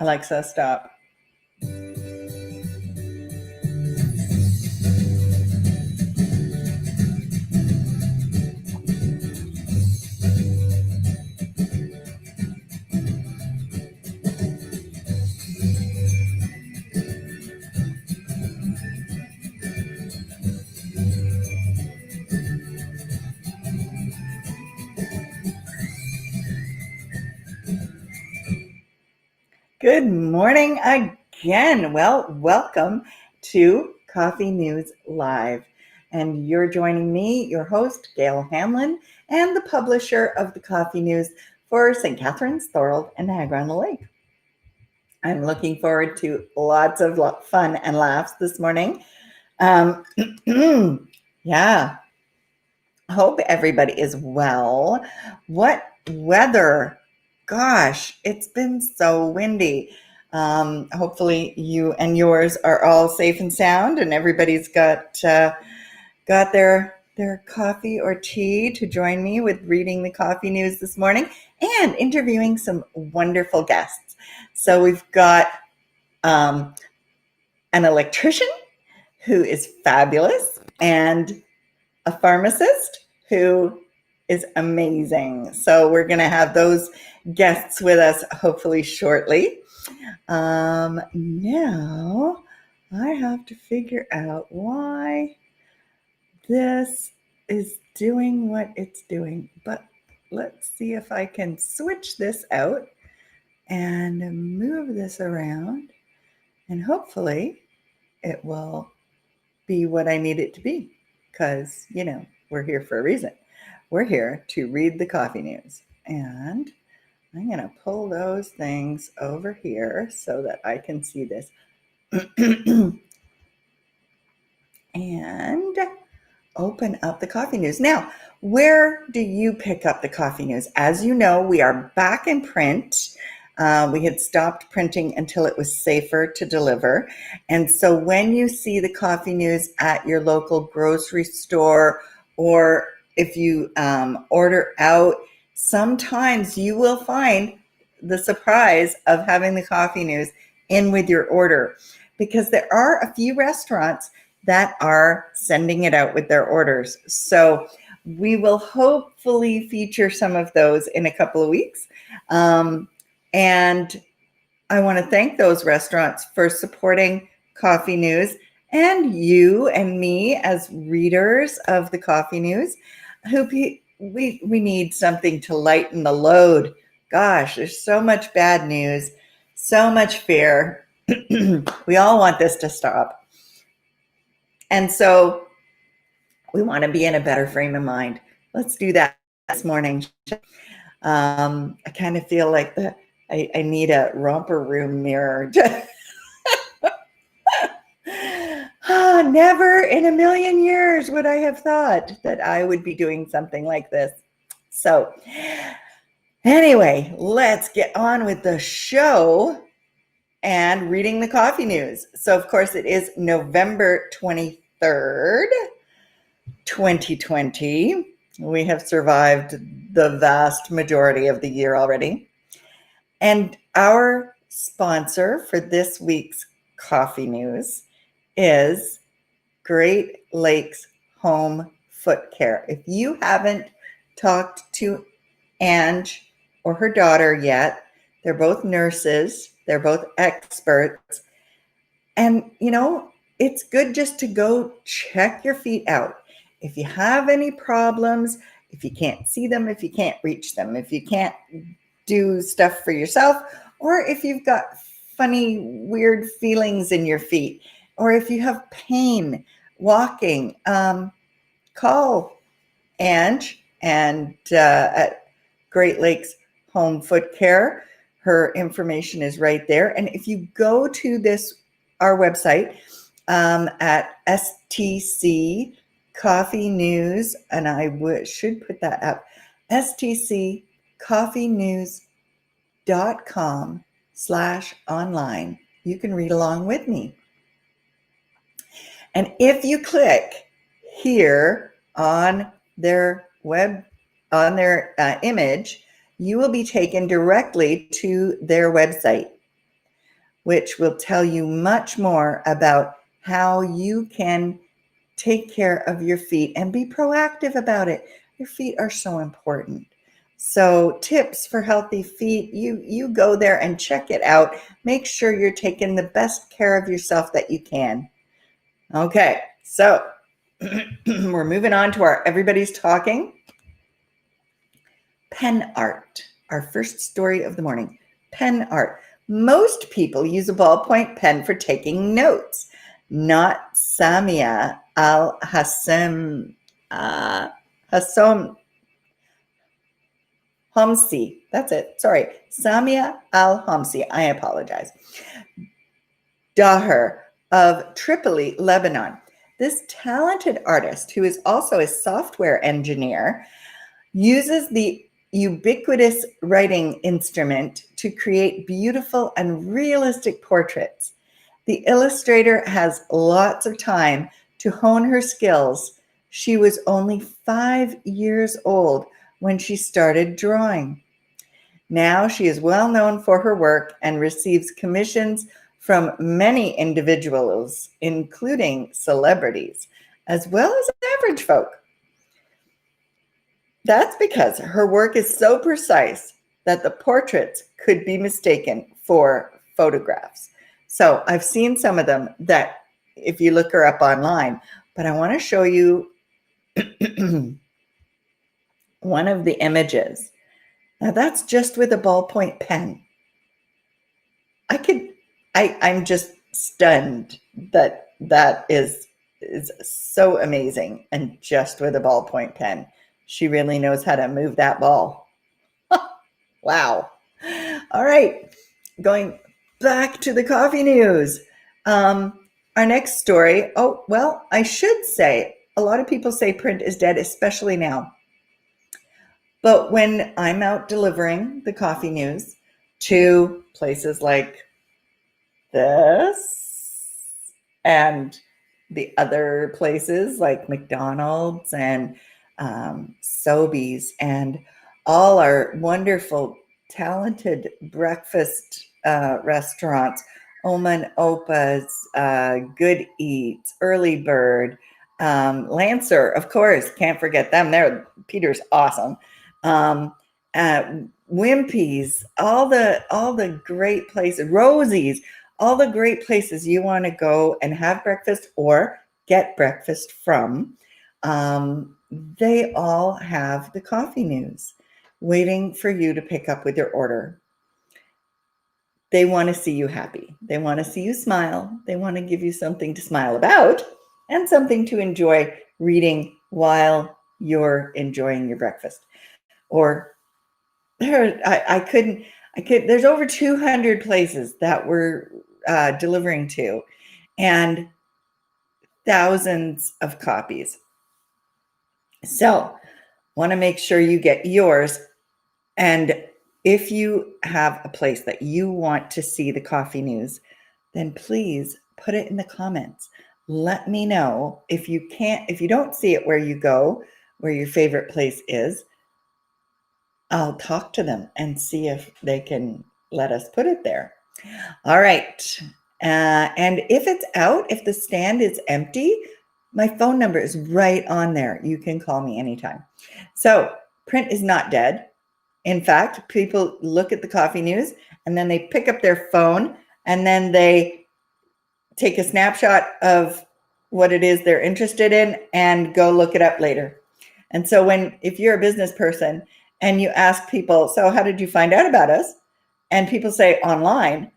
Alexa, stop. Good morning again. Well, welcome to Coffee News Live. And you're joining me, your host, Gail Hamlin, and the publisher of the Coffee News for St. Catharines, Thorold, and Niagara-on-the-Lake. I'm looking forward to lots of fun and laughs this morning. Yeah, hope everybody is well. What weather! Gosh, it's been so windy. Hopefully you and yours are all safe and sound, and everybody's got their coffee or tea to join me with reading the coffee news this morning and interviewing some wonderful guests. So we've got an electrician who is fabulous and a pharmacist who is amazing. So we're going to have those guests with us hopefully shortly. Now I have to figure out why this is doing what it's doing, but let's see if I can switch this out and move this around, and hopefully it will be what I need it to be, because, you know, we're here for a reason. We're here to read the coffee news, and I'm going to pull those things over here so that I can see this. And open up the coffee news. Now, where do you pick up the coffee news? As you know, we are back in print. We had stopped printing until it was safer to deliver. And so when you see the coffee news at your local grocery store, or if you order out, sometimes you will find the surprise of having the coffee news in with your order, because there are a few restaurants that are sending it out with their orders. So we will hopefully feature some of those in a couple of weeks. And I want to thank those restaurants for supporting Coffee News, and you and me as readers of the Coffee News, who we need something to lighten the load. Gosh, there's so much bad news, so much fear. We all want this to stop. And so we want to be in a better frame of mind. Let's do that this morning. I kind of feel like I need a romper room mirror. Never in a million years would I have thought that I would be doing something like this. So anyway, let's get on with the show and reading the coffee news. So of course it is November 23rd, 2020. We have survived the vast majority of the year already. And our sponsor for this week's coffee news is Great Lakes Home Foot Care. If you haven't talked to Ange or her daughter yet, they're both nurses, they're both experts. And, you know, it's good just to go check your feet out. If you have any problems, if you can't see them, if you can't reach them, if you can't do stuff for yourself, or if you've got funny, weird feelings in your feet, or if you have pain walking, call Ange and at Great Lakes Home Foot Care. Her information is right there. And if you go to our website at STC Coffee News, and I should put that up, stccoffeenews.com/online. You can read along with me. And if you click here on their image, you will be taken directly to their website. which will tell you much more about how you can take care of your feet and be proactive about it. Your feet are so important. So tips for healthy feet, you go there and check it out. Make sure you're taking the best care of yourself that you can. Okay, so we're moving on to our Everybody's Talking. Pen art, our first story of the morning. Pen art. Most people use a ballpoint pen for taking notes. Not Samia Al-Hassam Homsi. That's it. Sorry. Samia Al-Homsi. I apologize. Daher of Tripoli, Lebanon. This talented artist, who is also a software engineer, uses the ubiquitous writing instrument to create beautiful and realistic portraits. The illustrator has lots of time to hone her skills. She was only 5 years old when she started drawing. Now she is well known for her work and receives commissions from many individuals, including celebrities, as well as average folk. That's because her work is so precise that the portraits could be mistaken for photographs. So I've seen some of them that if you look her up online, but I want to show you one of the images. Now that's just with a ballpoint pen. I'm just stunned that is so amazing, and just with a ballpoint pen. She really knows how to move that ball. Wow. All right. Going back to the coffee news. Our next story. Oh, well, I should say, a lot of people say print is dead, especially now. But when I'm out delivering the coffee news to places like this and the other places like McDonald's and Sobeys and all our wonderful, talented breakfast restaurants, Oma and Opa's, Good Eats, Early Bird, Lancer, of course, can't forget them. Peter's awesome. Wimpy's, all the great places, Rosie's, all the great places you want to go and have breakfast or get breakfast from. They all have the coffee news waiting for you to pick up with your order. They want to see you happy. They want to see you smile. They want to give you something to smile about and something to enjoy reading while you're enjoying your breakfast. Or there's over 200 places that we're delivering to, and thousands of copies. So want to make sure you get yours. And if you have a place that you want to see the coffee news, then please put it in the comments. Let me know. If you don't see it where you go, where your favorite place is, I'll talk to them and see if they can let us put it there. All right. And if it's out, if the stand is empty, my phone number is right on there. You can call me anytime. So print is not dead. In fact, people look at the coffee news and then they pick up their phone and then they take a snapshot of what it is they're interested in and go look it up later. And so if you're a business person and you ask people, so how did you find out about us? And people say online,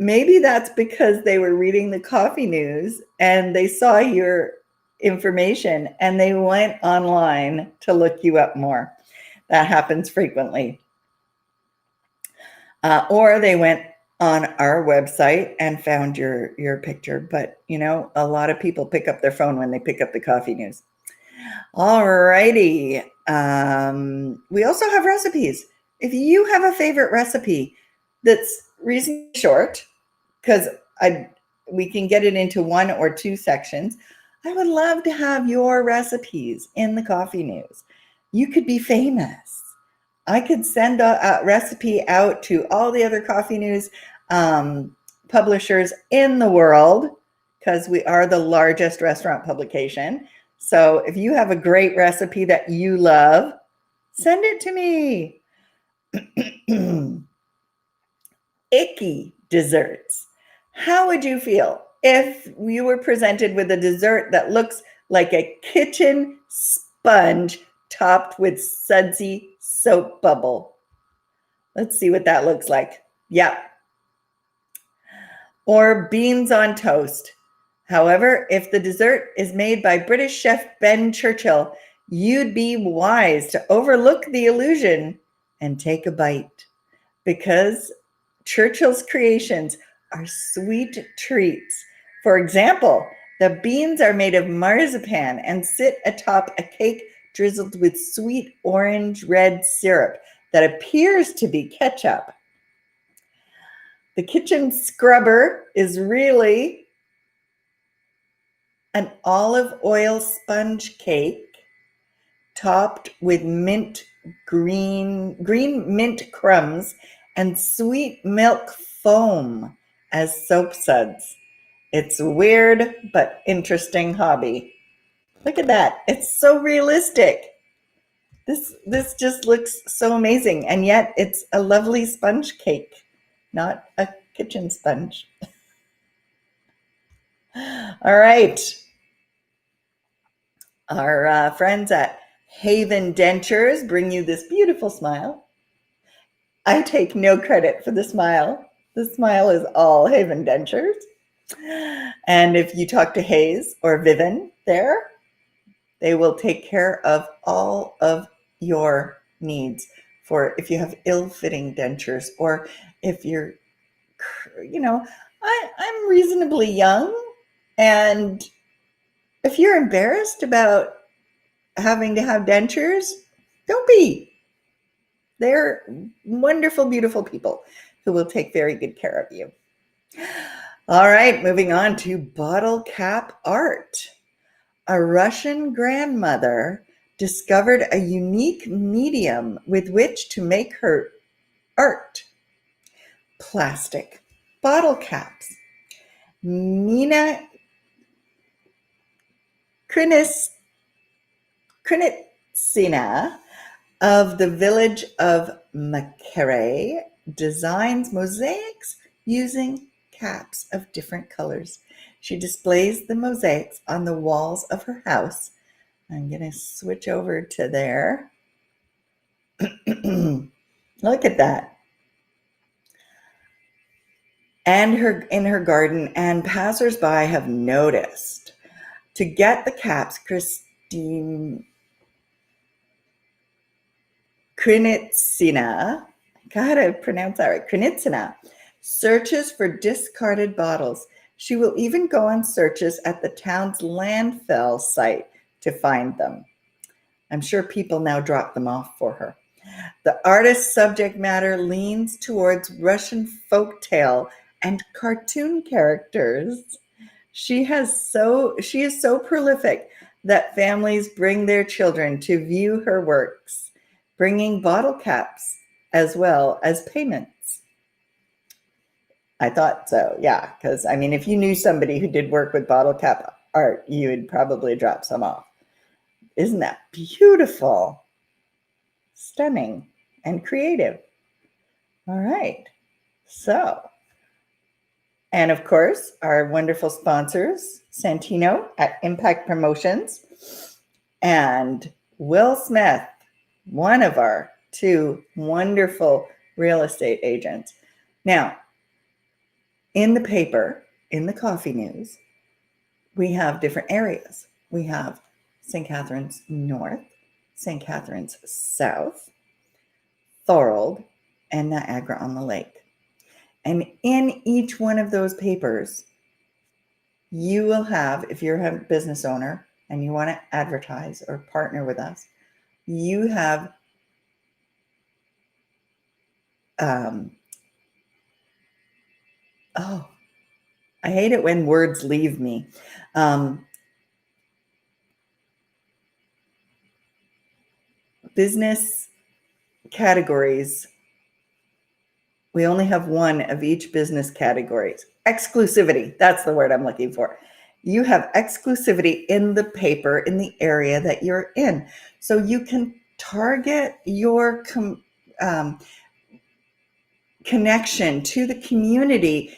maybe that's because they were reading the coffee news and they saw your information and they went online to look you up more. That happens frequently. Or they went on our website and found your picture. But, a lot of people pick up their phone when they pick up the coffee news. All righty. We also have recipes. If you have a favorite recipe that's reasonably short, because we can get it into 1 or 2 sections, I would love to have your recipes in the coffee news. You could be famous. I could send a recipe out to all the other coffee news. publishers in the world, because we are the largest restaurant publication. So if you have a great recipe that you love, send it to me. Icky desserts. How would you feel if you were presented with a dessert that looks like a kitchen sponge topped with sudsy soap bubble? Let's see what that looks like. Yeah. Or beans on toast. However, if the dessert is made by British chef Ben Churchill, you'd be wise to overlook the illusion and take a bite, because Churchill's creations are sweet treats. For example, the beans are made of marzipan and sit atop a cake drizzled with sweet orange red syrup that appears to be ketchup. The kitchen scrubber is really an olive oil sponge cake topped with green mint crumbs and sweet milk foam as soap suds. It's a weird but interesting hobby. Look at that. It's so realistic. This just looks so amazing, and yet it's a lovely sponge cake, not a kitchen sponge. All right. Our friends at Haven Dentures bring you this beautiful smile. I take no credit for the smile. The smile is all Haven Dentures. And if you talk to Hayes or Vivian there, they will take care of all of your needs for if you have ill-fitting dentures, or if you're, I'm reasonably young, and if you're embarrassed about having to have dentures, don't be. They're wonderful, beautiful people who will take very good care of you. All right, moving on to bottle cap art. A Russian grandmother discovered a unique medium with which to make her art. Plastic bottle caps. Nina Krinitsina of the village of Makere designs mosaics using caps of different colors. She displays the mosaics on the walls of her house. I'm going to switch over to there. Look at that. And in her garden, and passersby have noticed. To get the caps, Christine Krinitsina, gotta pronounce that right, Krinitsina, searches for discarded bottles. She will even go on searches at the town's landfill site to find them. I'm sure people now drop them off for her. The artist's subject matter leans towards Russian folktale and cartoon characters. She is so prolific that families bring their children to view her works, bringing bottle caps as well as payments. I thought so, yeah, because if you knew somebody who did work with bottle cap art, you would probably drop some off. Isn't that beautiful? Stunning and creative. All right. So, and of course, our wonderful sponsors, Santino at Impact Promotions and Will Smith, one of our two wonderful real estate agents. Now, in the paper, in the Coffee News, we have different areas. We have St. Catharines North, St. Catharines South, Thorold, and Niagara-on-the-Lake. And in each one of those papers, you will have, if you're a business owner and you want to advertise or partner with us, you have I hate it when words leave me. Business categories We only have one of each business category. Exclusivity, that's the word I'm looking for. You have exclusivity in the paper in the area that you're in. So you can target your connection to the community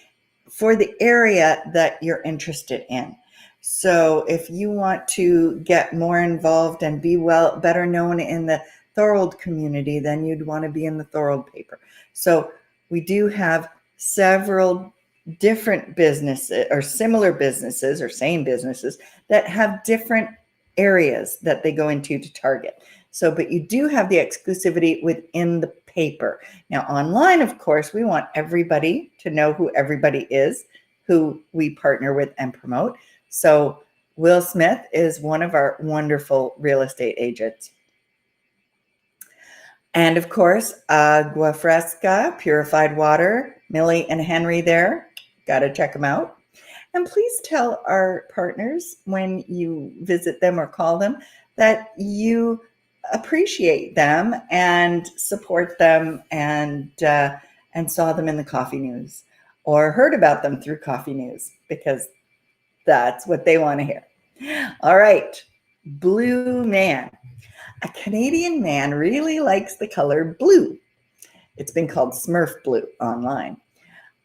for the area that you're interested in. So if you want to get more involved and be better known in the Thorold community, then you'd want to be in the Thorold paper. So we do have several different businesses or similar businesses or same businesses that have different areas that they go into to target. So, but you do have the exclusivity within the paper. Now, online, of course, we want everybody to know who everybody is, who we partner with and promote. So Will Smith is one of our wonderful real estate agents. And of course, Agua Fresca, purified water, Millie and Henry there. Got to check them out. And please tell our partners when you visit them or call them that you appreciate them and support them and saw them in the Coffee News or heard about them through Coffee News, because that's what they want to hear. All right, Blue Man. A Canadian man really likes the color blue. It's been called Smurf blue online.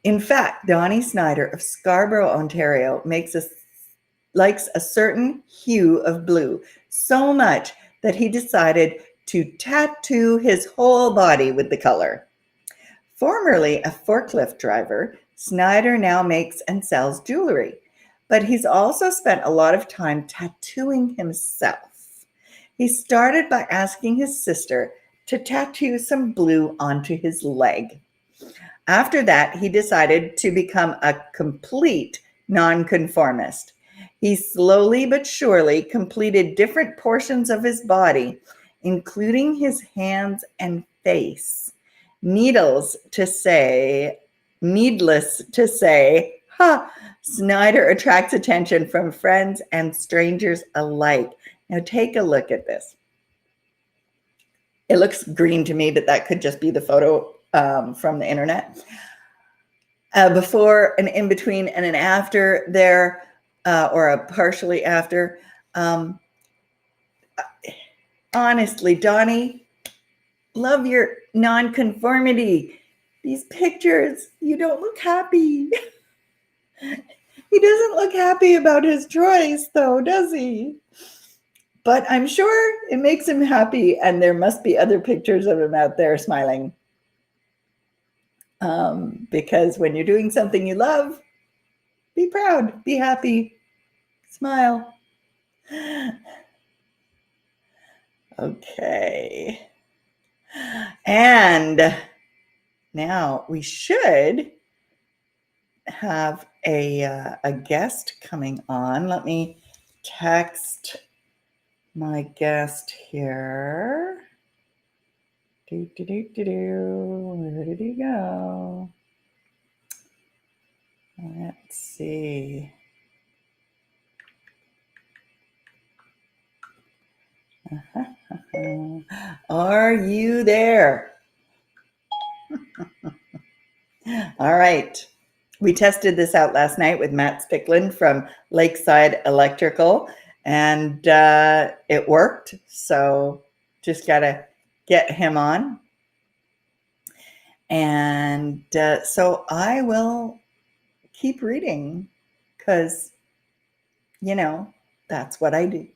In fact, Donnie Snyder of Scarborough, Ontario, likes a certain hue of blue so much that he decided to tattoo his whole body with the color. Formerly a forklift driver, Snyder now makes and sells jewelry, but he's also spent a lot of time tattooing himself. He started by asking his sister to tattoo some blue onto his leg. After that, he decided to become a complete nonconformist. He slowly but surely completed different portions of his body, including his hands and face. Needless to say, Snyder attracts attention from friends and strangers alike. Now take a look at this. It looks green to me, but that could just be the photo from the internet. Before, an in between, and an after there, or a partially after. Honestly, Donnie, love your nonconformity. These pictures, you don't look happy. He doesn't look happy about his choice, though, does he? But I'm sure it makes him happy, and there must be other pictures of him out there smiling. Because when you're doing something you love, be proud, be happy, smile. Okay. And now we should have a guest coming on. Let me text my guest here. Where did he go? Let's see. Are you there? All right. We tested this out last night with Matt Stickland from Lakeside Electrical, and it worked. So just got to get him on. And so I will keep reading because, that's what I do.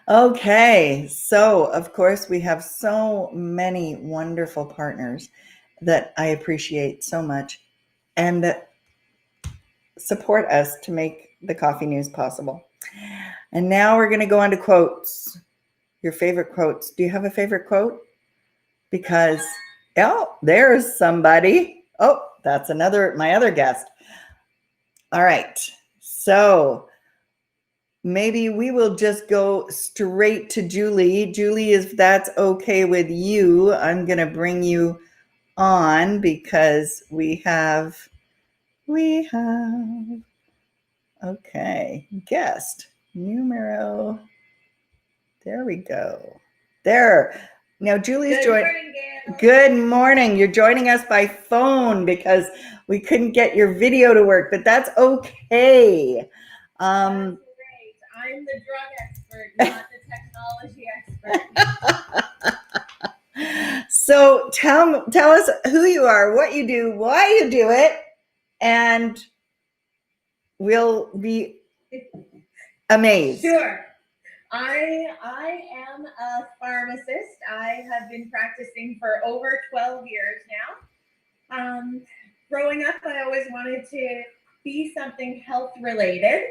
Okay, so of course we have so many wonderful partners that I appreciate so much and that support us to make the Coffee News possible. And now we're going to go on to quotes. Your favorite quotes. Do you have a favorite quote? Because, there's somebody. Oh, that's my other guest. All right, so maybe we will just go straight to Julie. Julie, if that's okay with you, I'm going to bring you on because we have, okay, guest numero. There we go. There. Now, Julie's Good joining. morning, Gail. Good morning. You're joining us by phone because we couldn't get your video to work, but that's okay. That's great. I'm the drug expert, not the technology expert. So tell us who you are, what you do, why you do it, and we'll be amazed. Sure. I am a pharmacist. I have been practicing for over 12 years now. Growing up, I always wanted to be something health related.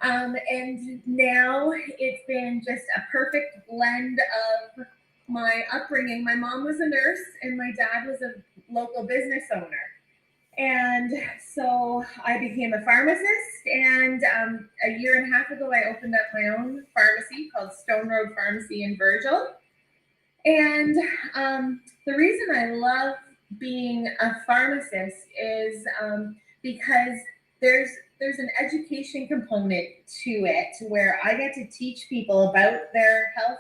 And now it's been just a perfect blend of my upbringing. My mom was a nurse and my dad was a local business owner. And so I became a pharmacist, and a year and a half ago, I opened up my own pharmacy called Stone Road Pharmacy in Virgil. And the reason I love being a pharmacist is because there's an education component to it where I get to teach people about their health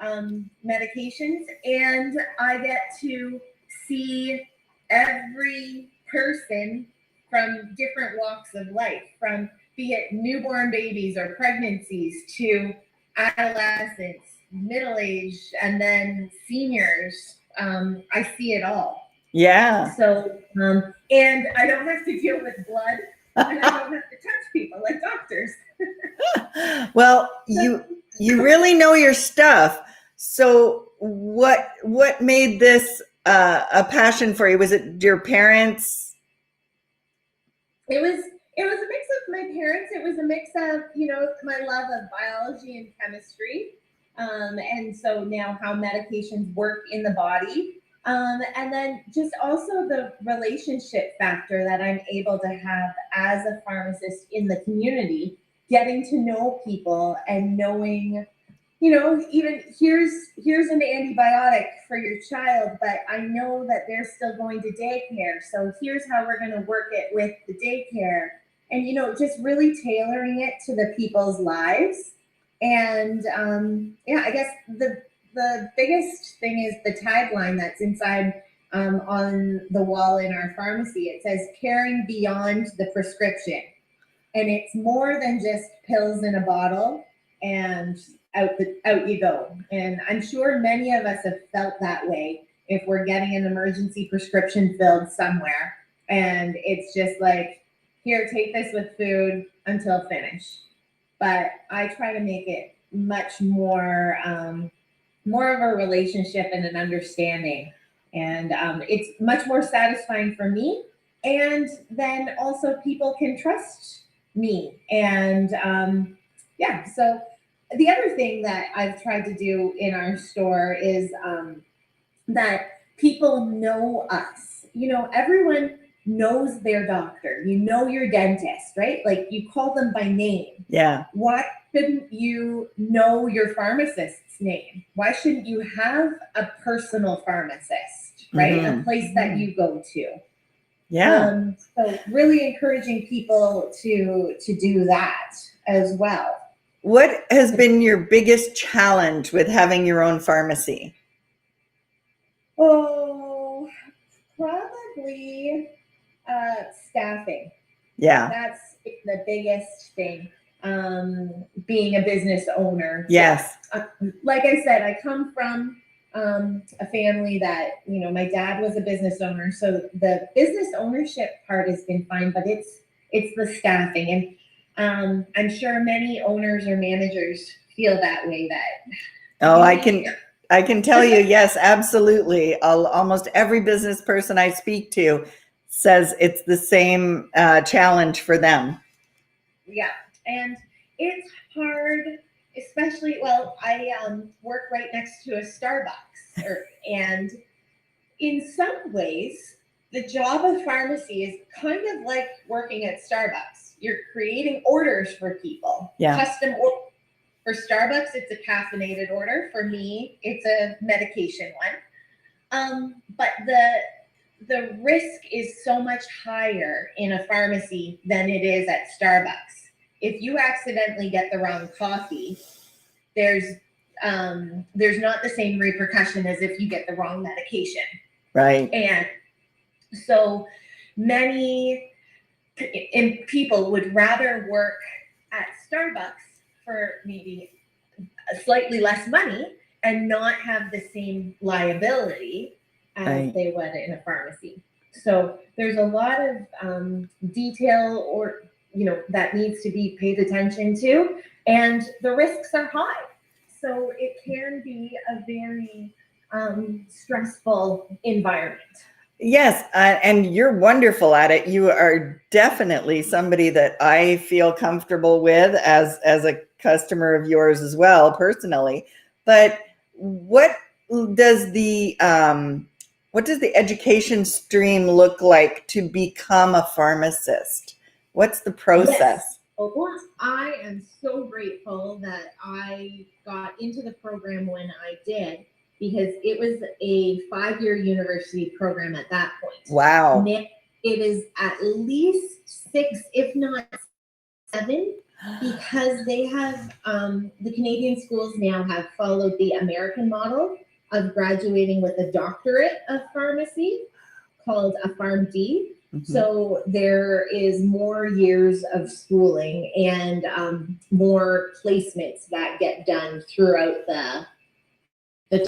and medications, and I get to see every person from different walks of life, from be it newborn babies or pregnancies to adolescents, middle age, and then seniors. I see it all. Yeah. So, and I don't have to deal with blood, and I don't have to touch people like doctors. Well, you really know your stuff. So what made this a passion for you? Was it your parents? It was a mix of my parents. It was a mix of, my love of biology and chemistry. And so now how medications work in the body. And then just also the relationship factor that I'm able to have as a pharmacist in the community, getting to know people and knowing, even here's an antibiotic for your child, but I know that they're still going to daycare. So here's how we're going to work it with the daycare. And, just really tailoring it to the people's lives. And I guess the biggest thing is the tagline that's inside on the wall in our pharmacy. It says caring beyond the prescription. And it's more than just pills in a bottle and out you go. And I'm sure many of us have felt that way if we're getting an emergency prescription filled somewhere. And it's just like, here, take this with food until finished. But I try to make it much more of a relationship and an understanding. And it's much more satisfying for me. And then also people can trust me. And so the other thing that I've tried to do in our store is that people know us. Everyone knows their doctor. Your dentist, right? Like you call them by name. Yeah. Why shouldn't you know your pharmacist's name? Why shouldn't you have a personal pharmacist, right? Mm-hmm. A place that you go to. Yeah. So really encouraging people to do that as well. What has been your biggest challenge with having your own pharmacy? Oh, probably staffing. Yeah. That's the biggest thing. Being a business owner. Yes. Like I said, I come from a family that, my dad was a business owner. So the business ownership part has been fine, but it's the staffing. And I'm sure many owners or managers feel that way. I can tell you, yes, absolutely. Almost every business person I speak to says it's the same challenge for them. Yeah, and it's hard, especially, I work right next to a Starbucks, and in some ways, the job of pharmacy is kind of like working at Starbucks. You're creating orders for people, custom orders. For Starbucks, it's a caffeinated order. For me, it's a medication one. But the risk is so much higher in a pharmacy than it is at Starbucks. If you accidentally get the wrong coffee, there's there's not the same repercussion as if you get the wrong medication. Right. And so many people would rather work at Starbucks for maybe slightly less money and not have the same liability as Right. they would in a pharmacy. So there's a lot of detail or that needs to be paid attention to, and the risks are high. So it can be a very stressful environment. Yes, and you're wonderful at it. You are definitely somebody that I feel comfortable with as a customer of yours as well, personally. But what does the education stream look like to become a pharmacist? What's the process? Yes. Well, I am so grateful that I got into the program when I did, because it was a 5-year university program at that point. Wow. Now, it is at least 6, if not 7, because they have, the Canadian schools now have followed the American model of graduating with a doctorate of pharmacy called a PharmD. Mm-hmm. So there is more years of schooling and more placements that get done throughout the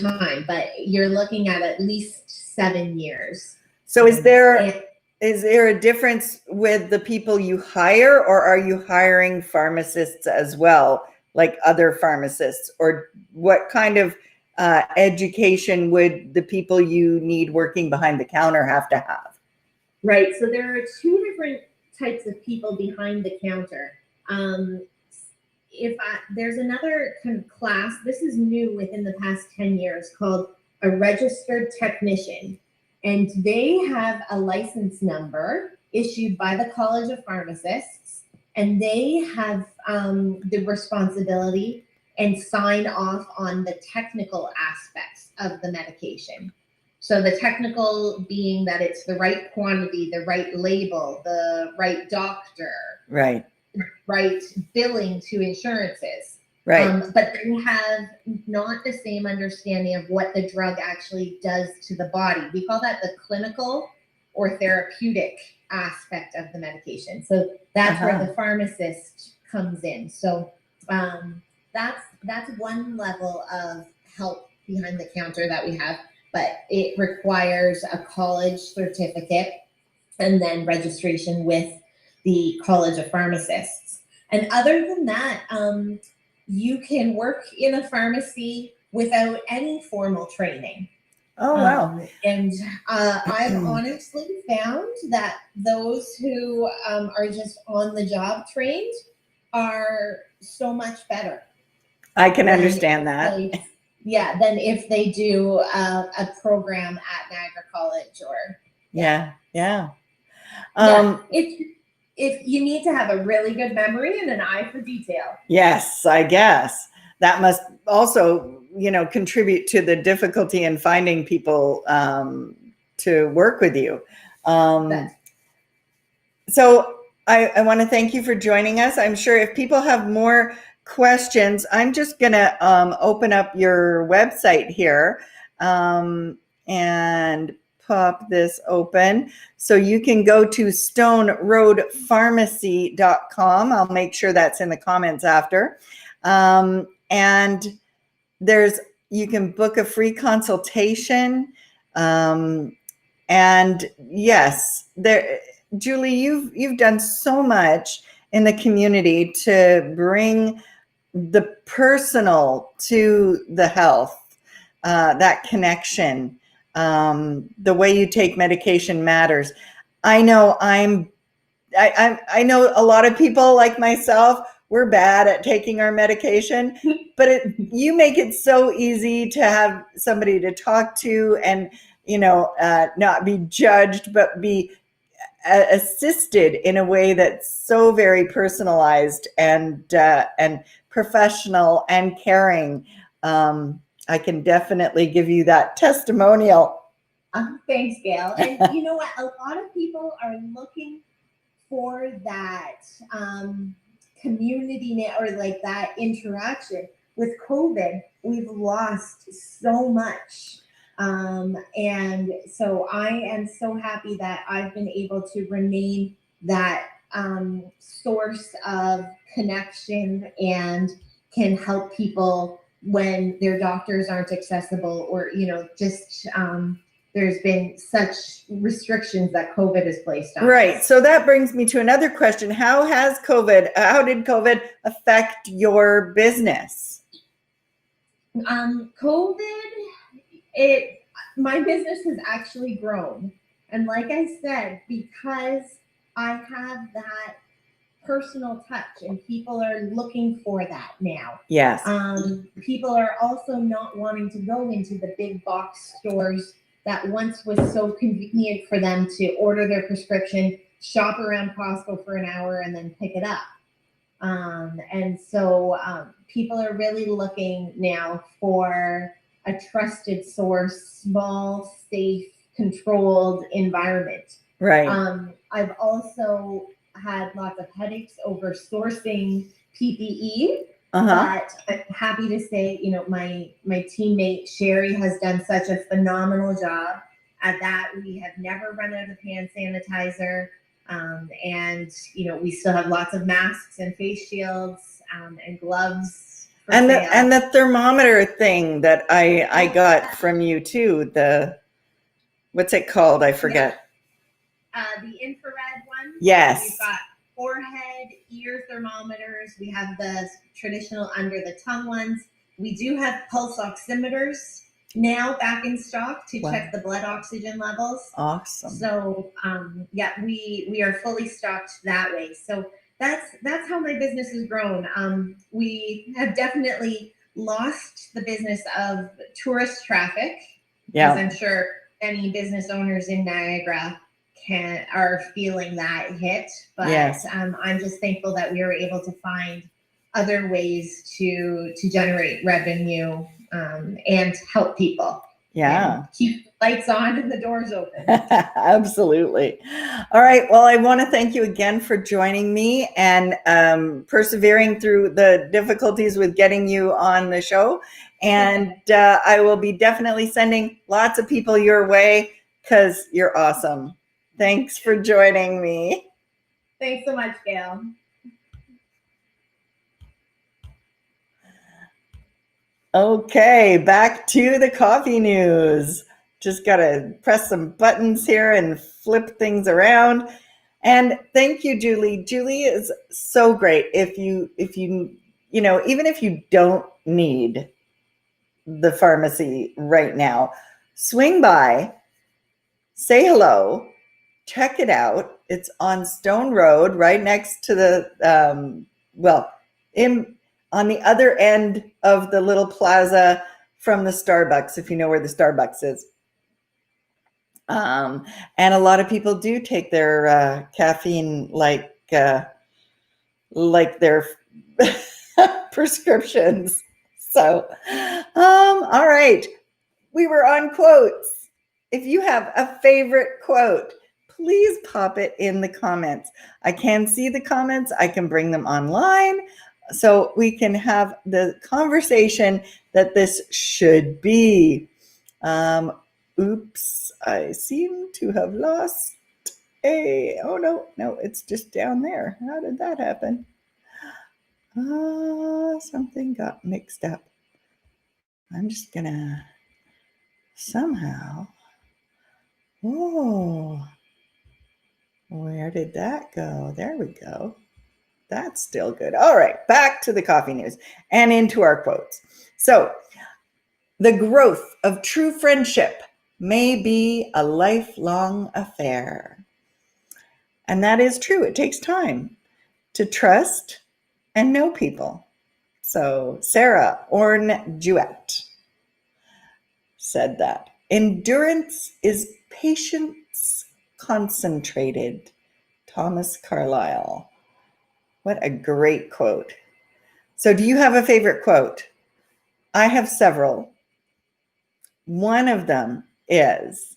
time, but you're looking at least 7 years. So is there a difference with the people you hire, or are you hiring pharmacists as well, like other pharmacists, or what kind of education would the people you need working behind the counter have to have? Right, so there are 2 different types of people behind the counter. There's another kind of class, this is new within the past 10 years, called a registered technician. And they have a license number issued by the College of Pharmacists, and they have the responsibility and sign off on the technical aspects of the medication. So the technical being that it's the right quantity, the right label, the right doctor, right billing to insurances. Right. But they have not the same understanding of what the drug actually does to the body. We call that the clinical or therapeutic aspect of the medication. So that's where the pharmacist comes in. So that's one level of help behind the counter that we have, but it requires a college certificate and then registration with the College of Pharmacists. And other than that, you can work in a pharmacy without any formal training. Oh, wow. And I've honestly found that those who are just on the job trained are so much better. I can understand that. Than if they do a program at Niagara College or. Yeah. If you need to have a really good memory and an eye for detail. Yes, I guess that must also, contribute to the difficulty in finding people to work with you. So I want to thank you for joining us. I'm sure if people have more questions, I'm just going to open up your website here and pop this open. So you can go to stoneroadpharmacy.com. I'll make sure that's in the comments after. And you can book a free consultation. And yes, Julie, you've done so much in the community to bring the personal to the health, that connection. The way you take medication matters. I know I know a lot of people like myself, we're bad at taking our medication, but you make it so easy to have somebody to talk to and, not be judged, but be assisted in a way that's so very personalized and professional and caring. I can definitely give you that testimonial. Thanks, Gail. And you know what? A lot of people are looking for that community or like that interaction. with COVID, we've lost so much. And so I am so happy that I've been able to remain that source of connection and can help people when their doctors aren't accessible, or, just there's been such restrictions that COVID has placed on Right. us. So that brings me to another question. How did COVID affect your business? COVID, my business has actually grown. And like I said, because I have that personal touch and people are looking for that now. Yes. People are also not wanting to go into the big box stores that once was so convenient for them to order their prescription, shop around Costco for an hour, and then pick it up. And so people are really looking now for a trusted source, small, safe, controlled environment. Right. I've also had lots of headaches over sourcing PPE, but I'm happy to say, my teammate Sherry has done such a phenomenal job at that. We have never run out of hand sanitizer. And we still have lots of masks and face shields and gloves. And the thermometer thing that I got from you too. What's it called? I forget. The infrared one. Yes. We've got forehead, ear thermometers. We have the traditional under the tongue ones. We do have pulse oximeters now back in stock to check the blood oxygen levels. Awesome. So we are fully stocked that way. So that's how my business has grown. We have definitely lost the business of tourist traffic, as I'm sure any business owners in Niagara are feeling that hit. But I'm just thankful that we were able to find other ways to generate revenue and help people. Yeah. And keep the lights on and the doors open. Absolutely. All right. Well, I want to thank you again for joining me and persevering through the difficulties with getting you on the show. And I will be definitely sending lots of people your way because you're awesome. Thanks for joining me. Thanks so much, Gail. Okay, back to the coffee news. Just got to press some buttons here and flip things around. And thank you, Julie. Julie is so great. If you even if you don't need the pharmacy right now, swing by, say hello, check it out. It's on Stone Road, right next to the on the other end of the little plaza from the Starbucks, if you know where the Starbucks is. And a lot of people do take their caffeine like their prescriptions. So, all right. We were on quotes. If you have a favorite quote, please pop it in the comments. I can see the comments. I can bring them online so we can have the conversation that this should be. Oops, I seem to have lost oh no, it's just down there. How did that happen? Something got mixed up. I'm just gonna somehow, where did that go? There we go. That's still good. All right, back to the coffee news and into our quotes. So, the growth of true friendship may be a lifelong affair. And that is true. It takes time to trust and know people. So, Sarah Orne Jewett said that. Endurance is patience concentrated. Thomas Carlyle. What a great quote. So, do you have a favorite quote? I have several. One of them is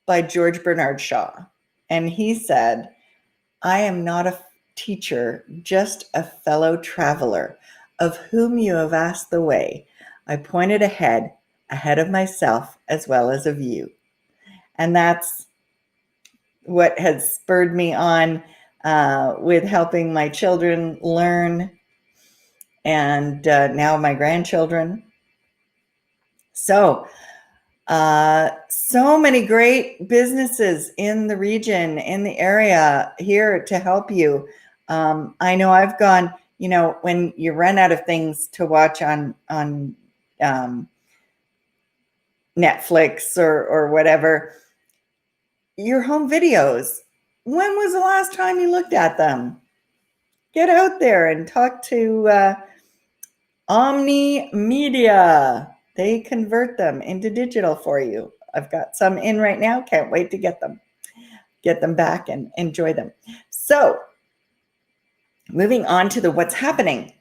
by George Bernard Shaw. And he said, I am not a teacher, just a fellow traveler. of whom you have asked the way, I pointed ahead of myself as well as of you. And that's what has spurred me on with helping my children learn, and now my grandchildren. So many great businesses in the region, in the area here to help you. I know I've gone, when you run out of things to watch on Netflix or whatever, your home videos, when was the last time you looked at them? Get out there and talk to Omni Media. They convert them into digital for you. I've got some in right now. Can't wait to get them back and enjoy them. So moving on to the what's happening.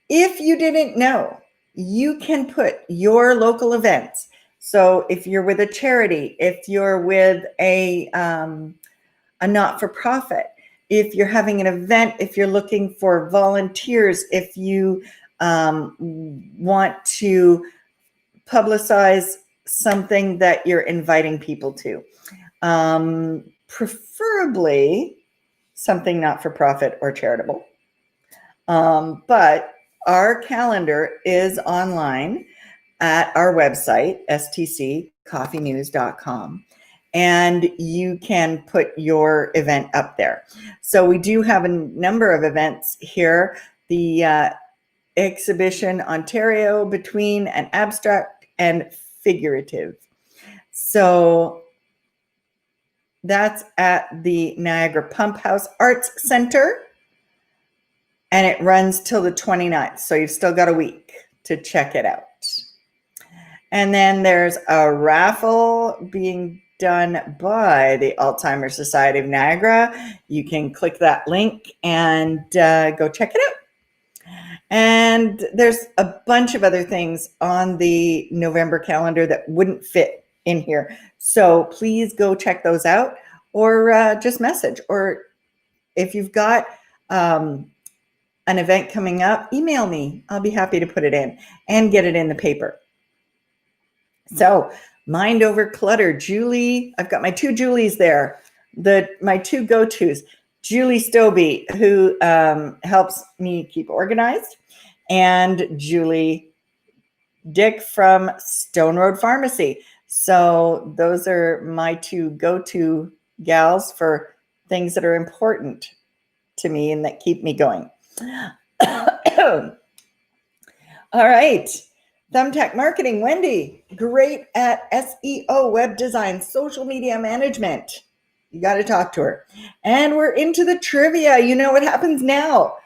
If you didn't know, you can put your local events. So if you're with a charity, if you're with a not-for-profit, if you're having an event, if you're looking for volunteers, if you want to publicize something that you're inviting people to, preferably something not-for-profit or charitable. But our calendar is online at our website, stccoffeenews.com, and you can put your event up there. So we do have a number of events here. The exhibition Ontario Between an Abstract and Figurative. So that's at the Niagara Pump House Arts Center, and it runs till the 29th. So you've still got a week to check it out. And then there's a raffle being done by the Alzheimer's Society of Niagara. You can click that link and go check it out. And there's a bunch of other things on the November calendar that wouldn't fit in here. So please go check those out, or just message. Or if you've got an event coming up, email me. I'll be happy to put it in and get it in the paper. So Mind Over Clutter, Julie, I've got my two Julies there, my two go-tos. Julie Stobie, who helps me keep organized, and Julie Dyck from Stone Road Pharmacy. So those are my two go-to gals for things that are important to me and that keep me going. All right. Thumbtack Marketing, Wendy, great at SEO, web design, social media management. You got to talk to her. And we're into the trivia. You know what happens now.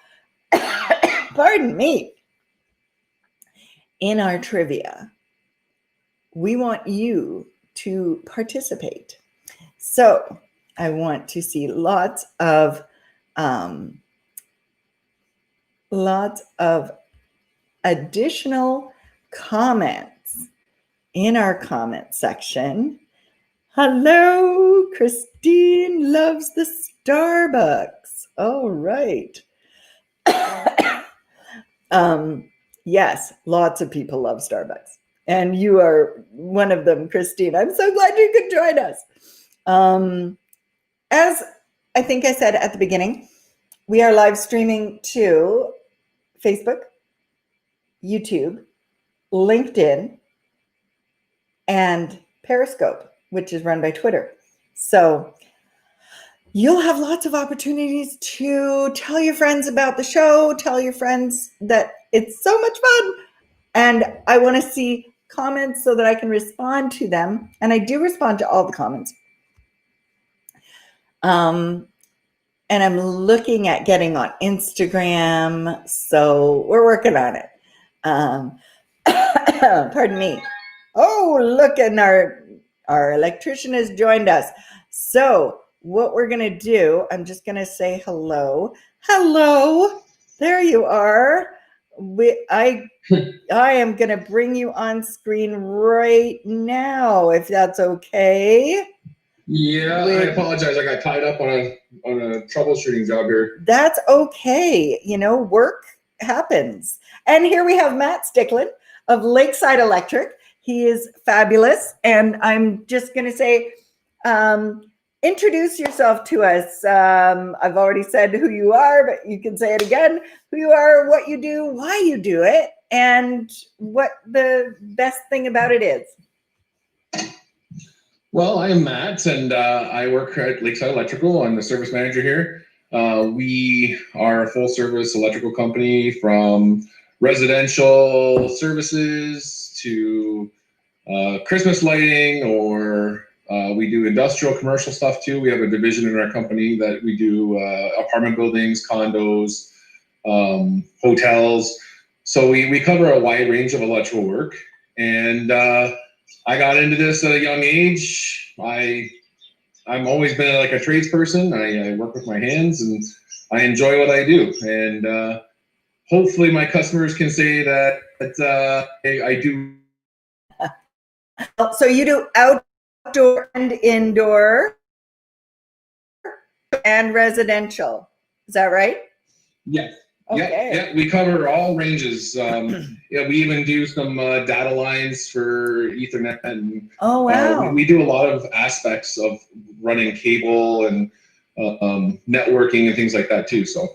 Pardon me. In our trivia, we want you to participate. So I want to see lots of additional comments in our comment section. Hello, Christine loves the Starbucks. All right. Yes, lots of people love Starbucks, and you are one of them, Christine. I'm so glad you could join us. As I think I said at the beginning, we are live streaming to Facebook, YouTube, LinkedIn, and Periscope, which is run by Twitter. So you'll have lots of opportunities to tell your friends about the show, tell your friends that it's so much fun. And I want to see comments so that I can respond to them. And I do respond to all the comments. And I'm looking at getting on Instagram. So we're working on it. Pardon me. Oh, look, and our electrician has joined us. So what we're going to do, I'm just going to say hello. Hello. There you are. I am going to bring you on screen right now, if that's okay. Yeah, I apologize. I got tied up on a troubleshooting job here. That's okay. Work happens. And here we have Matt Stickland of Lakeside Electric. He is fabulous. And I'm just going to say, introduce yourself to us. I've already said who you are, but you can say it again, who you are, what you do, why you do it, and what the best thing about it is. Well, I am Matt, and I work at Lakeside Electrical. I'm the service manager here. We are a full-service electrical company, from residential services to Christmas lighting, or we do industrial commercial stuff too. We have a division in our company that we do apartment buildings, condos, hotels. So we cover a wide range of electrical work. And I got into this at a young age. I've always been like a tradesperson. I work with my hands and I enjoy what I do. And hopefully my customers can say that I do. So you do outdoor and indoor and residential. Is that right? Yes. Okay. Yeah, we cover all ranges. Yeah, we even do some data lines for Ethernet. And Oh, wow. we do a lot of aspects of running cable and networking and things like that too. So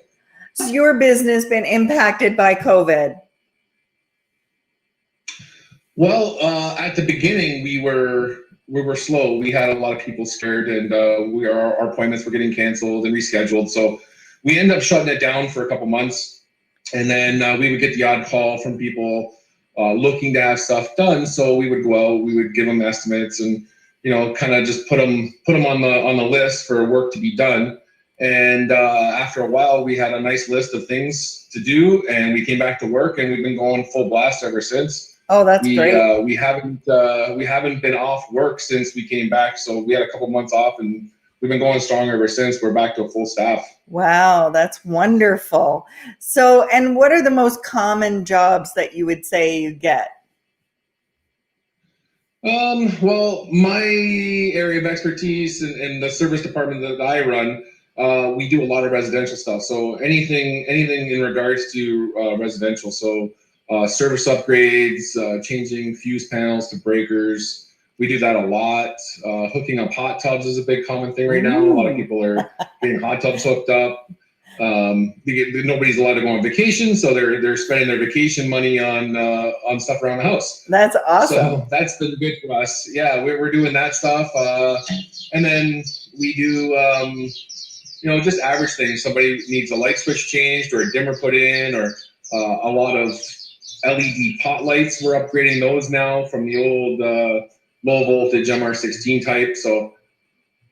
has your business been impacted by COVID? Well, at the beginning, we were slow. We had a lot of people scared, and our appointments were getting canceled and rescheduled. So we ended up shutting it down for a couple months, and then we would get the odd call from people looking to have stuff done. So we would go out, we would give them estimates, and kind of just put them on the list for work to be done. And after a while, we had a nice list of things to do, and we came back to work, and we've been going full blast ever since. Oh, that's great. We haven't been off work since we came back. So we had a couple months off, and we've been going strong ever since. We're back to a full staff. Wow, that's wonderful. So, and what are the most common jobs that you would say you get? Well, my area of expertise in the service department that I run, we do a lot of residential stuff. So anything in regards to residential. So service upgrades, changing fuse panels to breakers. We do that a lot. Hooking up hot tubs is a big common thing right now. A lot of people are getting hot tubs hooked up. Nobody's allowed to go on vacation, so they're spending their vacation money on stuff around the house. That's awesome. So that's been good for us. Yeah, we're doing that stuff. And then we do just average things. Somebody needs a light switch changed or a dimmer put in, or a lot of LED pot lights. We're upgrading those now from the old low voltage MR16 type. So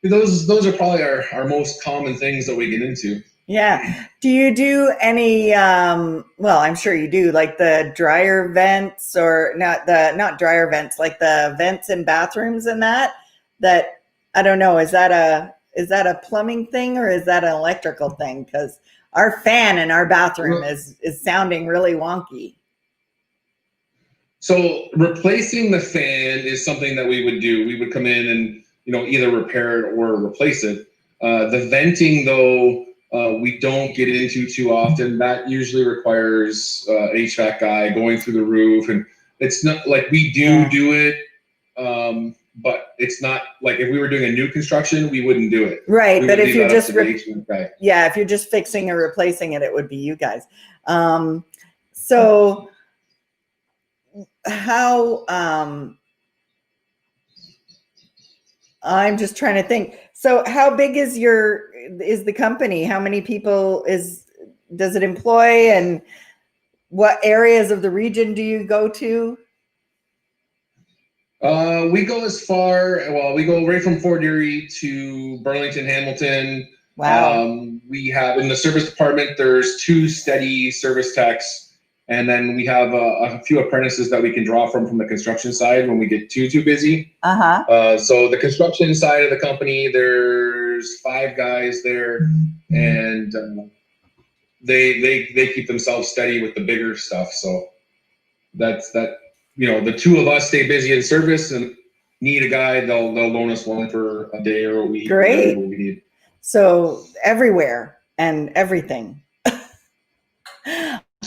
those are probably our most common things that we get into. Yeah. Do you do any, well, I'm sure you do, like the dryer vents, or not dryer vents, like the vents in bathrooms and that, I don't know, is that a plumbing thing or is that an electrical thing? Because our fan in our bathroom is sounding really wonky. So replacing the fan is something that we would do. We would come in and either repair it or replace it. The venting, though, we don't get into too often. That usually requires an HVAC guy going through the roof, and it's not like we do it, but it's not like if we were doing a new construction, we wouldn't do it. Right, but if you're just if you're just fixing or replacing it, it would be you guys. So how I'm just trying to think. So how big is the company? How many people does it employ, and what areas of the region do you go to? We go as far, we go right from Fort Erie to Burlington, Hamilton. Wow. We have in the service department, there's 2 steady service techs. And then we have a few apprentices that we can draw from the construction side when we get too busy. So the construction side of the company, there's 5 guys there, and they keep themselves steady with the bigger stuff. So that's that. The 2 of us stay busy in service, and need a guy, they'll loan us one for a day or a week. Great. What we need. So everywhere and everything.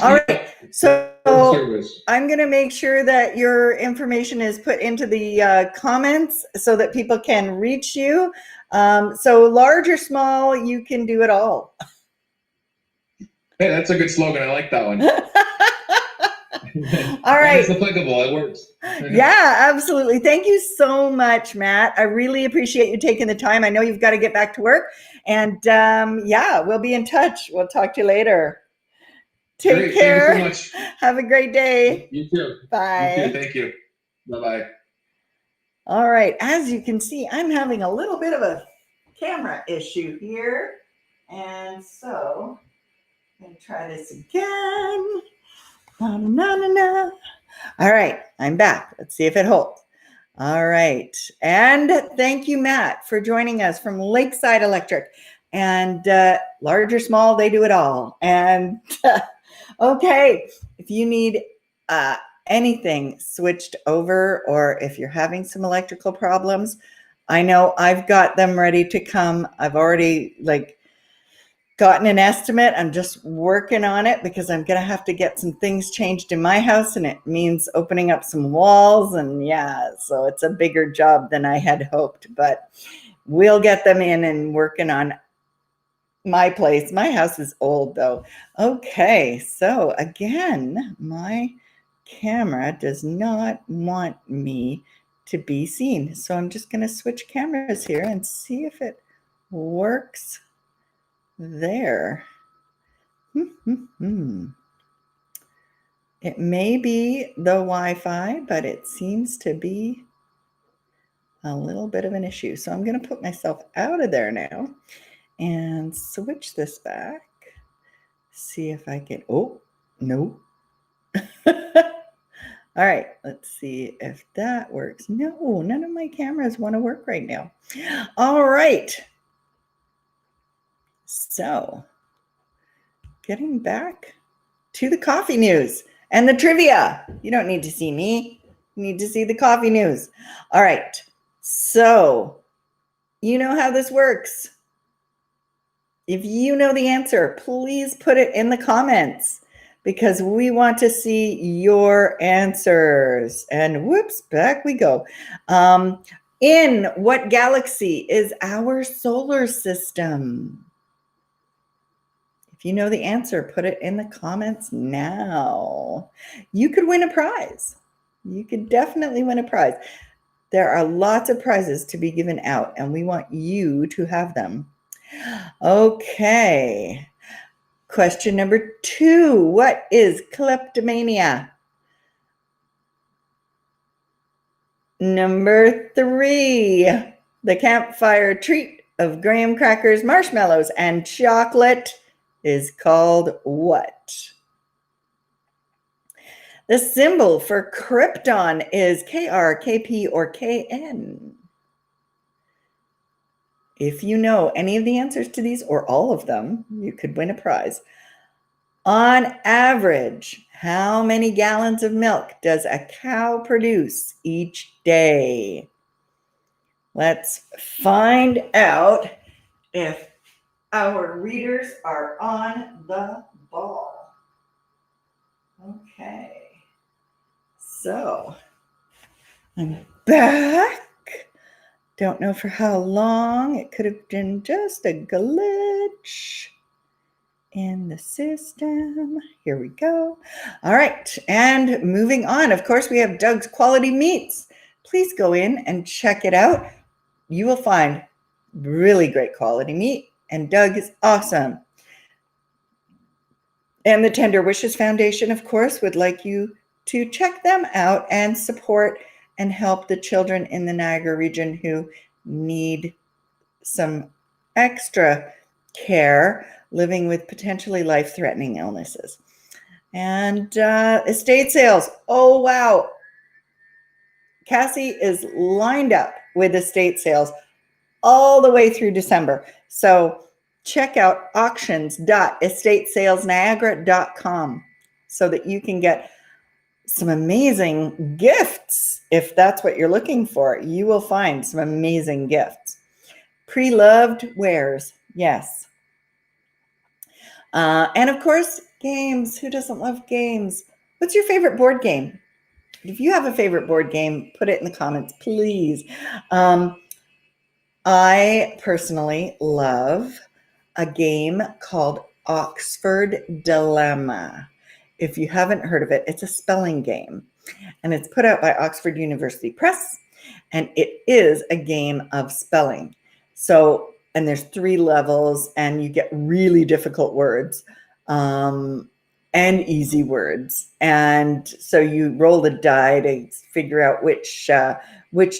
All right. So Service. I'm going to make sure that your information is put into the comments so that people can reach you. So large or small, you can do it all. Hey, that's a good slogan. I like that one. All right. It's applicable. It works. Yeah, absolutely. Thank you so much, Matt. I really appreciate you taking the time. I know you've got to get back to work. And yeah, we'll be in touch. We'll talk to you later. Take care. Thank you so much. Have a great day. You too. Bye. You too. Thank you. Bye-bye. All right. As you can see, I'm having a little bit of a camera issue here. And so I'm going to try this again. Na, na, na, na. All right. I'm back. Let's see if it holds. All right. And thank you, Matt, for joining us from Lakeside Electric. And large or small, they do it all. And okay, if you need anything switched over, or if you're having some electrical problems, I know I've got them ready to come. I've already gotten an estimate. I'm just working on it because I'm going to have to get some things changed in my house, and it means opening up some walls. And yeah, so it's a bigger job than I had hoped, but we'll get them in and working on my place. My house is old though. Okay, so again, my camera does not want me to be seen. So I'm just going to switch cameras here and see if it works there. It may be the Wi-Fi, but it seems to be a little bit of an issue. So I'm going to put myself out of there now and switch this back. See if I can, oh, no. All right, let's see if that works. No, none of my cameras want to work right now. All right. So getting back to the coffee news and the trivia. You don't need to see me. You need to see the coffee news. All right. So you know how this works. If you know the answer, please put it in the comments because we want to see your answers. And whoops, back we go. In what galaxy is our solar system? If you know the answer, put it in the comments now. You could win a prize. You could definitely win a prize. There are lots of prizes to be given out, and we want you to have them. Okay. Question number 2. What is kleptomania? Number 3. The campfire treat of graham crackers, marshmallows, and chocolate is called what? The symbol for krypton is KR, KP, or KN. If you know any of the answers to these or all of them, you could win a prize. On average, how many gallons of milk does a cow produce each day? Let's find out if our readers are on the ball. Okay. So I'm back. Don't know for how long. It could have been just a glitch in the system. Here we go. All right. And moving on. Of course, we have Doug's Quality Meats. Please go in and check it out. You will find really great quality meat. And Doug is awesome. And the Tender Wishes Foundation, of course, would like you to check them out and support and help the children in the Niagara region who need some extra care living with potentially life-threatening illnesses. And estate sales. Oh, wow. Cassie is lined up with estate sales all the way through December. So check out auctions.estatesalesniagara.com so that you can get some amazing gifts. If that's what you're looking for, you will find some amazing gifts. Pre-loved wares, yes. And of course, Games. Who doesn't love games? What's your favorite board game? If you have a favorite board game, put it in the comments, please. I personally love a game called Oxford Dilemma. If you haven't heard of it, it's a spelling game, and it's put out by Oxford University Press, and it is a game of spelling. So, and there's 3 levels, and you get really difficult words and easy words. And so you roll the die to figure out which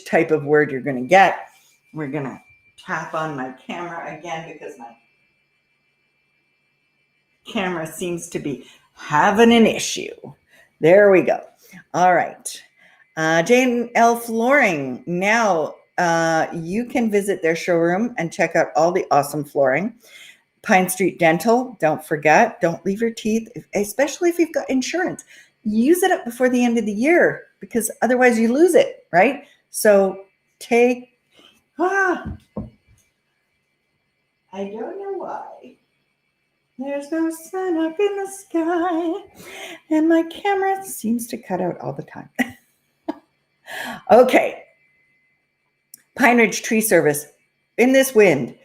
type of word you're going to get. We're going to tap on my camera again because my camera seems to be having an issue. There we go. All right. J&L Flooring. Now you can visit their showroom and check out all the awesome flooring. Pine Street Dental. Don't forget, don't leave your teeth, especially if you've got insurance. Use it up before the end of the year because otherwise you lose it, right? So I don't know why. There's no sun up in the sky, and my camera seems to cut out all the time. Okay. Pine Ridge Tree Service. In this wind,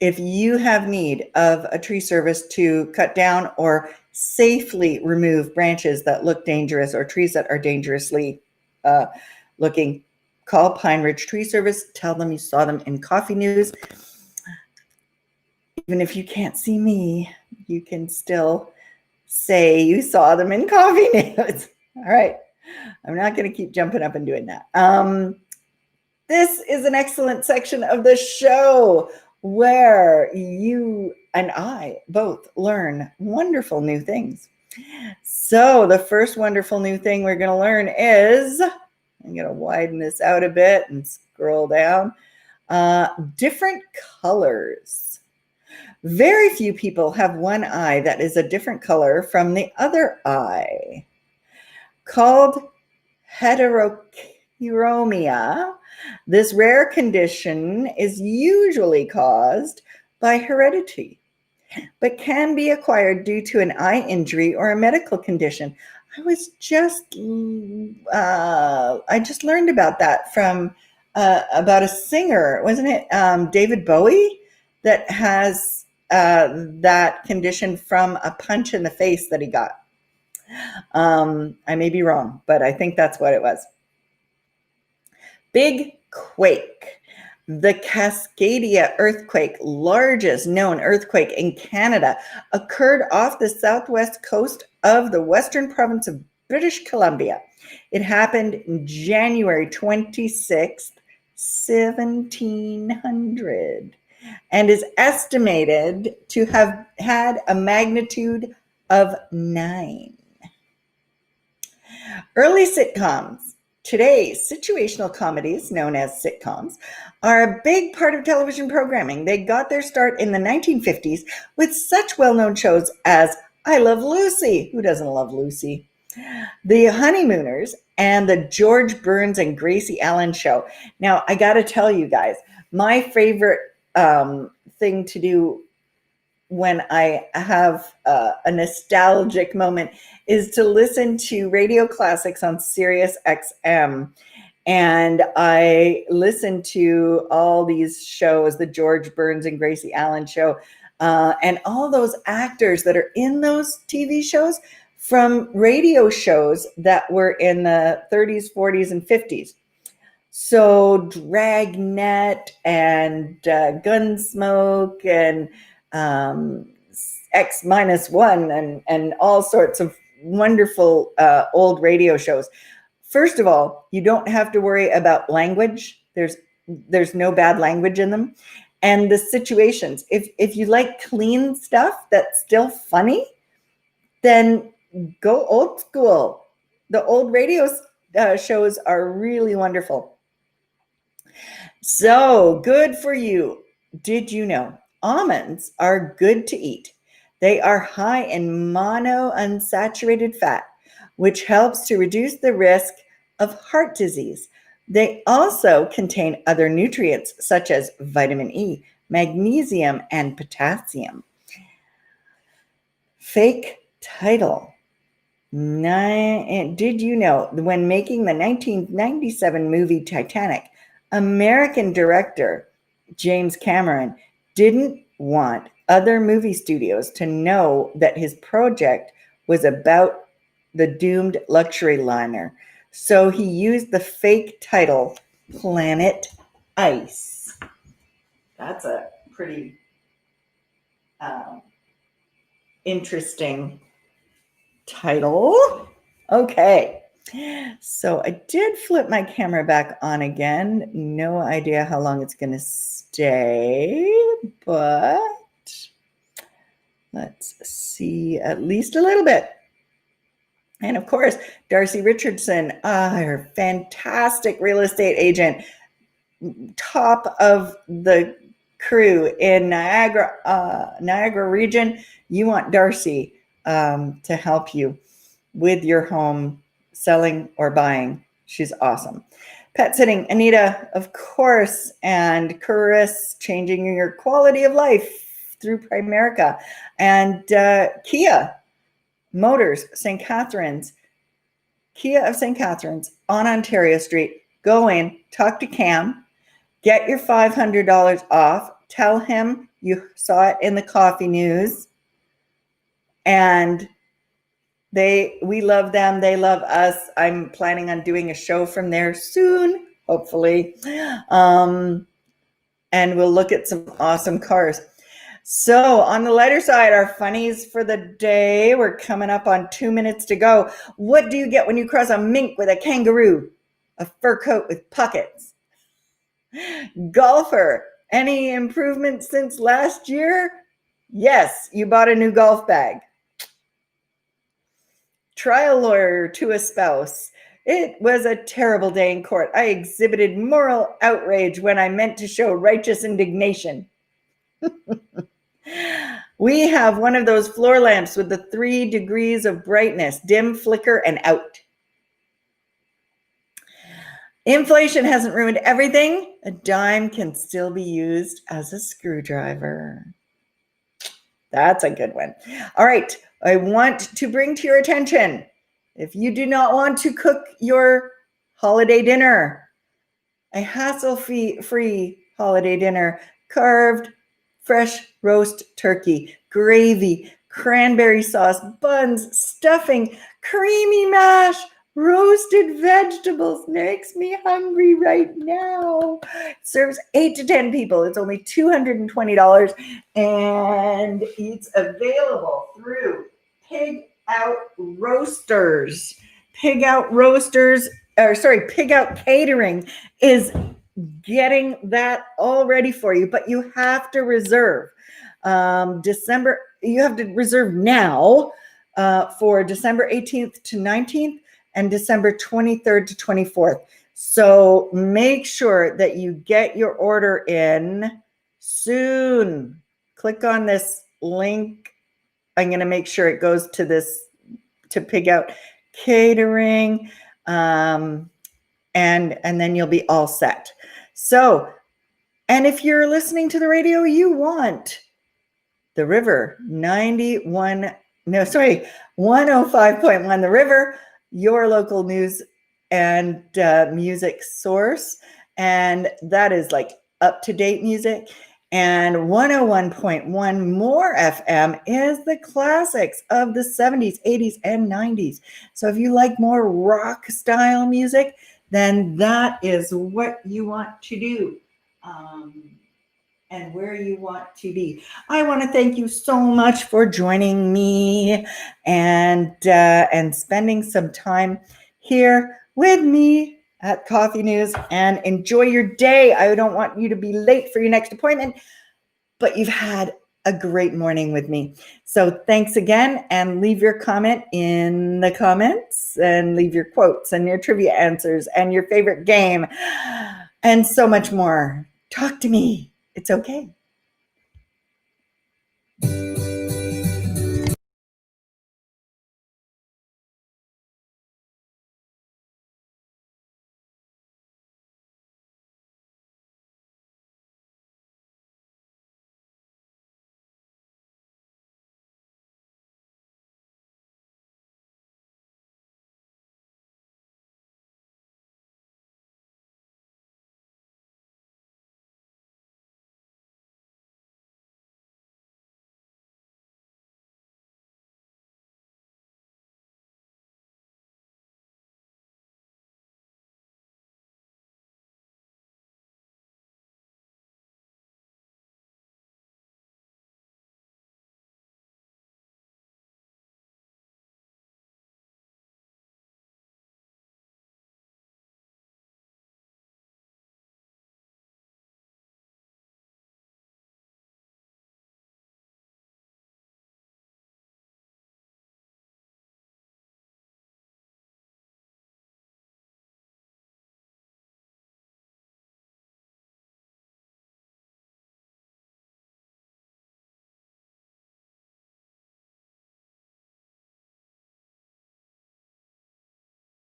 if you have need of a tree service to cut down or safely remove branches that look dangerous or trees that are dangerously looking, call Pine Ridge Tree Service. Tell them you saw them in Coffee News. Even if you can't see me, you can still say you saw them in Coffee News. All right. I'm not going to keep jumping up and doing that. This is an excellent section of the show where you and I both learn wonderful new things. So the first wonderful new thing we're going to learn is, I'm going to widen this out a bit and scroll down, different colors. Very few people have one eye that is a different color from the other eye. Called heterochromia, this rare condition is usually caused by heredity, but can be acquired due to an eye injury or a medical condition. I just learned about that from about a singer, wasn't it? David Bowie, that has that condition from a punch in the face that he got. I may be wrong, but I think that's what it was. Big quake. The Cascadia earthquake, largest known earthquake in Canada, occurred off the southwest coast of the western province of British Columbia. It happened in January 26th, 1700, and is estimated to have had a magnitude of 9. Early sitcoms. Today, situational comedies, known as sitcoms, are a big part of television programming. They got their start in the 1950s with such well-known shows as I Love Lucy. Who doesn't love Lucy? The Honeymooners and the George Burns and Gracie Allen Show. Now, I got to tell you guys, my favorite thing to do when I have a nostalgic moment is to listen to radio classics on Sirius XM. And I listen to all these shows, the George Burns and Gracie Allen Show, and all those actors that are in those TV shows from radio shows that were in the 30s, 40s, and 50s. So Dragnet and Gunsmoke and X-1 and all sorts of wonderful old radio shows. First of all, you don't have to worry about language. There's no bad language in them. And the situations, if you like clean stuff that's still funny, then go old school. The old radio shows are really wonderful. So good for you. Did you know almonds are good to eat? They are high in monounsaturated fat, which helps to reduce the risk of heart disease. They also contain other nutrients such as vitamin E, magnesium, and potassium. Fake title. Did you know when making the 1997 movie Titanic, American director James Cameron didn't want other movie studios to know that his project was about the doomed luxury liner. So he used the fake title Planet Ice. That's a pretty interesting title. Okay. So I did flip my camera back on again. No idea how long it's going to stay, but let's see at least a little bit. And of course, Darcy Richardson, our fantastic real estate agent, top of the crew in Niagara region. You want Darcy to help you with your home selling or buying. She's awesome. Pet sitting, Anita, of course, and Chris, changing your quality of life through Primerica, and Kia Motors, St. Catharines, Kia of St. Catharines on Ontario Street. Go in, talk to Cam, get your $500 off, tell him you saw it in the Coffee News, and we love them, they love us. I'm planning on doing a show from there soon, hopefully, and we'll look at some awesome cars. So on the lighter side, our funnies for the day, we're coming up on 2 minutes to go. What do you get when you cross a mink with a kangaroo? A fur coat with pockets. Golfer, any improvements since last year? Yes, you bought a new golf bag. Trial lawyer to a spouse. It was a terrible day in court. I exhibited moral outrage when I meant to show righteous indignation. We have one of those floor lamps with the 3 degrees of brightness, dim, flicker, and out. Inflation hasn't ruined everything. A dime can still be used as a screwdriver. That's a good one. All right. I want to bring to your attention, if you do not want to cook your holiday dinner, a hassle-free holiday dinner, carved fresh roast turkey, gravy, cranberry sauce, buns, stuffing, creamy mash, roasted vegetables. Makes me hungry right now. It serves 8 to 10 people. It's only $220, and it's available through Pig Out Roasters. Pig Out Catering is getting that all ready for you, but you have to reserve. You have to reserve now for December 18th to 19th and December 23rd to 24th. So make sure that you get your order in soon. Click on this link. I'm going to make sure it goes to Pig Out Catering, and then you'll be all set. So, and if you're listening to the radio, you want the River 105.1 The River, your local news and music source. And that is like up-to-date music. And 101.1 More FM is the classics of the 70s, 80s, and 90s. So if you like more rock style music, then that is what you want to do, and where you want to be. I want to thank you so much for joining me and spending some time here with me at Coffee News, and enjoy your day. I don't want you to be late for your next appointment, but you've had a great morning with me. So thanks again, and leave your comment in the comments, and leave your quotes and your trivia answers and your favorite game and so much more. Talk to me. It's okay.